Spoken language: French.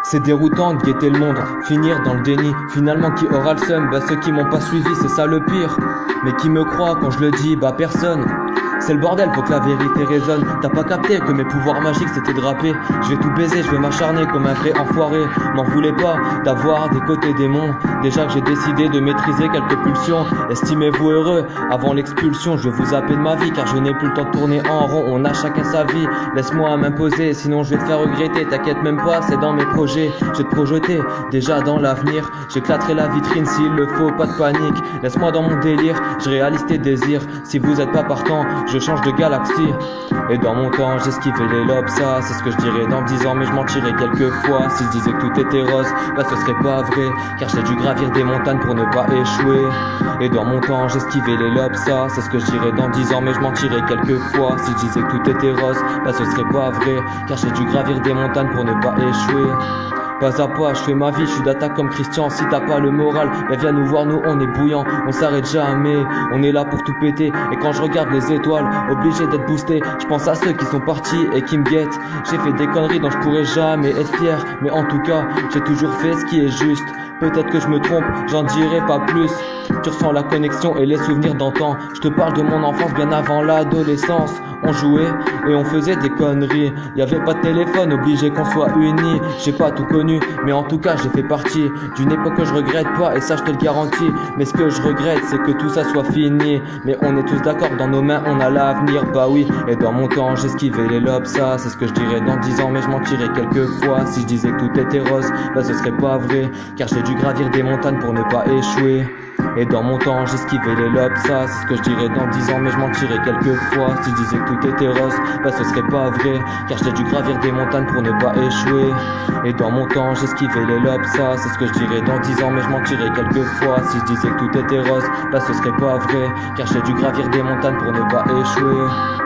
C'est déroutant de guetter le monde, finir dans le déni. Finalement qui aura le seum? Bah ceux qui m'ont pas suivi, c'est ça le pire. Mais qui me croit quand je le dis? Bah personne. C'est le bordel, faut que la vérité résonne. T'as pas capté que mes pouvoirs magiques c'était de rapper. Je vais tout baiser, je vais m'acharner comme un vrai enfoiré. M'en voulez pas d'avoir des côtés démons. Déjà que j'ai décidé de maîtriser quelques pulsions. Estimez-vous heureux avant l'expulsion. Je vais vous zapper de ma vie car je n'ai plus le temps de tourner en rond. On a chacun sa vie, laisse-moi m'imposer. Sinon je vais te faire regretter, t'inquiète même pas, c'est dans mes projets. Je vais te projeter déjà dans l'avenir. J'éclaterai la vitrine s'il le faut, pas de panique. Laisse-moi dans mon délire, je réalise tes désirs. Si vous êtes pas partant, je change de galaxie. Et dans mon temps j'esquivais les lobes, ça c'est ce que je dirais dans 10 ans. Mais je mentirais quelques fois si je disais que tout était rose. Bah ce serait pas vrai, car j'ai dû gravir des montagnes pour ne pas échouer. Et dans mon temps j'esquivais les lobes, ça c'est ce que je dirais dans 10 ans. Mais je mentirais quelques fois si je disais que tout était rose. Bah ce serait pas vrai, car j'ai dû gravir des montagnes pour ne pas échouer. Pas à pas, je fais ma vie, je suis d'attaque comme Christian. Si t'as pas le moral, bah viens nous voir, nous on est bouillant. On s'arrête jamais, on est là pour tout péter. Et quand je regarde les étoiles, obligé d'être boosté, je pense à ceux qui sont partis et qui me guettent. J'ai fait des conneries dont je pourrais jamais être fier, mais en tout cas, j'ai toujours fait ce qui est juste. Peut-être que je me trompe, j'en dirai pas plus. Tu ressens la connexion et les souvenirs d'antan. Je te parle de mon enfance bien avant l'adolescence. On jouait et on faisait des conneries. Y'avait pas de téléphone, obligé qu'on soit unis. J'ai pas tout connu, mais en tout cas j'ai fait partie d'une époque que je regrette pas, et ça je te le garantis. Mais ce que je regrette c'est que tout ça soit fini. Mais on est tous d'accord, dans nos mains on a l'avenir. Bah oui, et dans mon temps j'esquivais les lobes, ça c'est ce que je dirais dans 10 ans. Mais je mentirais quelques fois si je disais que tout était rose. Bah ce serait pas vrai, car j'ai dû gravir des montagnes pour ne pas échouer. Et dans mon temps j'esquivais les lobes, ça c'est ce que je dirais dans 10 ans. Mais je mentirais quelques fois si je disais que tout était rose. Bah ce serait pas vrai, car j'ai dû gravir des montagnes pour ne pas échouer. Et dans mon temps j'esquivais les lobes, ça c'est ce que je dirais dans 10 ans. Mais je mentirais quelques fois si je disais que tout était rose. Bah ce serait pas vrai, car j'ai dû gravir des montagnes pour ne pas échouer.